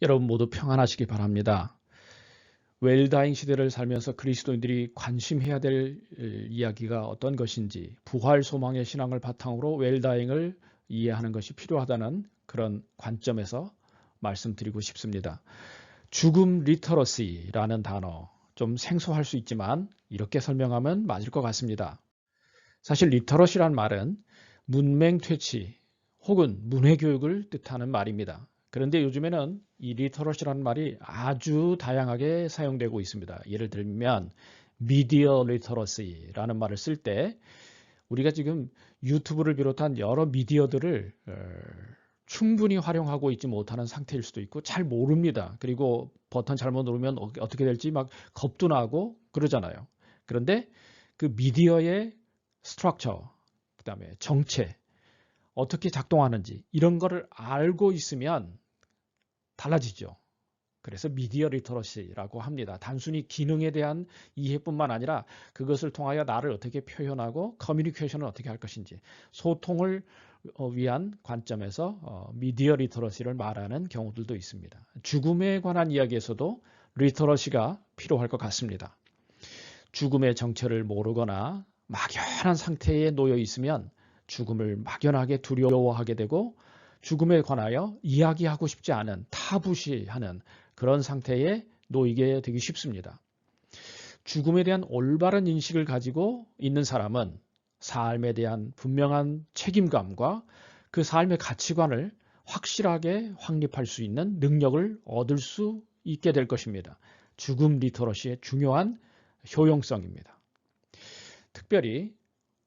여러분 모두 평안하시기 바랍니다. 웰다잉 시대를 살면서 그리스도인들이 관심해야 될 이야기가 어떤 것인지, 부활 소망의 신앙을 바탕으로 웰다잉을 이해하는 것이 필요하다는 그런 관점에서 말씀드리고 싶습니다. 죽음 리터러시라는 단어, 좀 생소할 수 있지만 이렇게 설명하면 맞을 것 같습니다. 사실 리터러시란 말은 문맹 퇴치 혹은 문해 교육을 뜻하는 말입니다. 그런데 요즘에는 이 리터러시라는 말이 아주 다양하게 사용되고 있습니다. 예를 들면 미디어 리터러시라는 말을 쓸 때 우리가 지금 유튜브를 비롯한 여러 미디어들을 충분히 활용하고 있지 못하는 상태일 수도 있고 잘 모릅니다. 그리고 버튼 잘못 누르면 어떻게 될지 막 겁도 나고 그러잖아요. 그런데 그 미디어의 스트럭처, 그다음에 정체, 어떻게 작동하는지 이런 거를 알고 있으면 달라지죠. 그래서 미디어 리터러시라고 합니다. 단순히 기능에 대한 이해뿐만 아니라 그것을 통하여 나를 어떻게 표현하고 커뮤니케이션을 어떻게 할 것인지 소통을 위한 관점에서 미디어 리터러시를 말하는 경우들도 있습니다. 죽음에 관한 이야기에서도 리터러시가 필요할 것 같습니다. 죽음의 정체를 모르거나 막연한 상태에 놓여 있으면 죽음을 막연하게 두려워하게 되고 죽음에 관하여 이야기하고 싶지 않은 타부시하는 그런 상태에 놓이게 되기 쉽습니다. 죽음에 대한 올바른 인식을 가지고 있는 사람은 삶에 대한 분명한 책임감과 그 삶의 가치관을 확실하게 확립할 수 있는 능력을 얻을 수 있게 될 것입니다. 죽음 리터러시의 중요한 효용성입니다. 특별히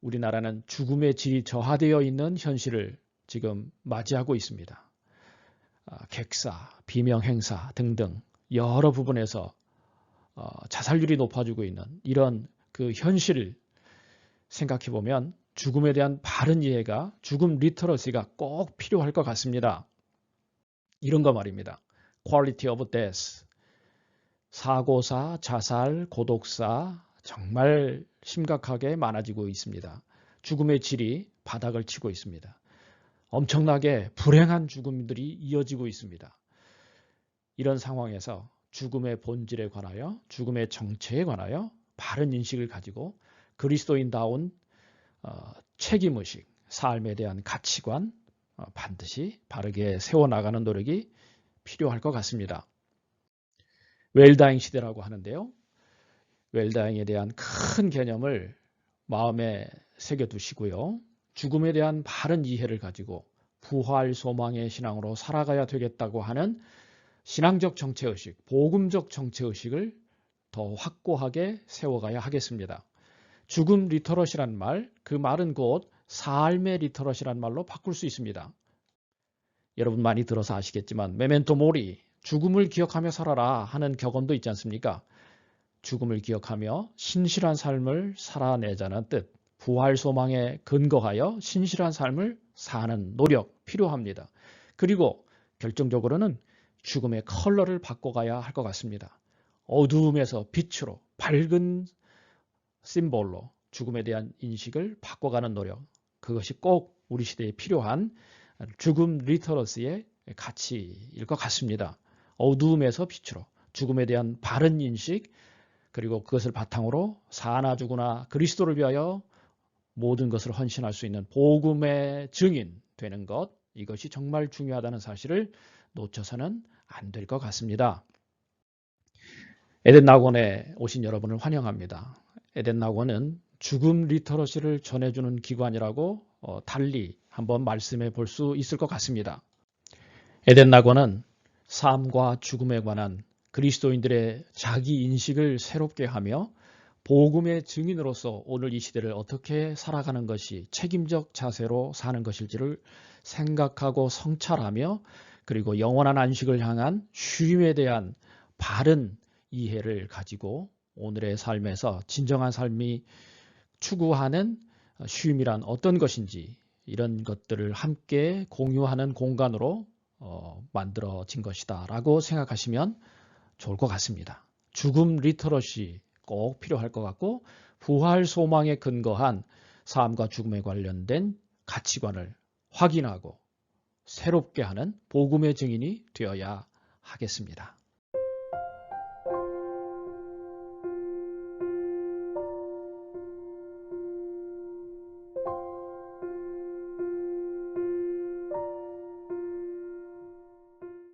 우리나라는 죽음의 질이 저하되어 있는 현실을 지금 맞이하고 있습니다. 객사, 비명행사 등등 여러 부분에서 자살률이 높아지고 있는 이런 그 현실을 생각해 보면 죽음에 대한 바른 이해가, 죽음 리터러시가 꼭 필요할 것 같습니다. 이런 거 말입니다. Quality of death. 사고사, 자살, 고독사 정말 심각하게 많아지고 있습니다. 죽음의 질이 바닥을 치고 있습니다. 엄청나게 불행한 죽음들이 이어지고 있습니다. 이런 상황에서 죽음의 본질에 관하여, 죽음의 정체에 관하여 바른 인식을 가지고 그리스도인다운 책임의식, 삶에 대한 가치관 반드시 바르게 세워나가는 노력이 필요할 것 같습니다. 웰다잉 시대라고 하는데요. 웰다잉에 대한 큰 개념을 마음에 새겨두시고요. 죽음에 대한 바른 이해를 가지고 부활 소망의 신앙으로 살아가야 되겠다고 하는 신앙적 정체의식, 복음적 정체의식을 더 확고하게 세워가야 하겠습니다. 죽음 리터러시란 말, 그 말은 곧 삶의 리터러시란 말로 바꿀 수 있습니다. 여러분 많이 들어서 아시겠지만 메멘토 모리, 죽음을 기억하며 살아라 하는 격언도 있지 않습니까? 죽음을 기억하며 신실한 삶을 살아내자는 뜻, 부활 소망에 근거하여 신실한 삶을 사는 노력 필요합니다. 그리고 결정적으로는 죽음의 컬러를 바꿔가야 할 것 같습니다. 어두움에서 빛으로 밝은 심볼로 죽음에 대한 인식을 바꿔가는 노력, 그것이 꼭 우리 시대에 필요한 죽음 리터러시의 가치일 것 같습니다. 어두움에서 빛으로 죽음에 대한 바른 인식, 그리고 그것을 바탕으로 사나 죽으나 그리스도를 위하여 모든 것을 헌신할 수 있는 복음의 증인 되는 것, 이것이 정말 중요하다는 사실을 놓쳐서는 안 될 것 같습니다. 에덴 낙원에 오신 여러분을 환영합니다. 에덴 낙원은 죽음 리터러시를 전해주는 기관이라고 달리 한번 말씀해 볼 수 있을 것 같습니다. 에덴 낙원은 삶과 죽음에 관한 그리스도인들의 자기 인식을 새롭게 하며 복음의 증인으로서 오늘 이 시대를 어떻게 살아가는 것이 책임적 자세로 사는 것일지를 생각하고 성찰하며 그리고 영원한 안식을 향한 쉼에 대한 바른 이해를 가지고 오늘의 삶에서 진정한 삶이 추구하는 쉼이란 어떤 것인지 이런 것들을 함께 공유하는 공간으로 만들어진 것이다 라고 생각하시면 좋을 것 같습니다. 죽음 리터러시 꼭 필요할 것 같고 부활 소망에 근거한 삶과 죽음에 관련된 가치관을 확인하고 새롭게 하는 복음의 증인이 되어야 하겠습니다.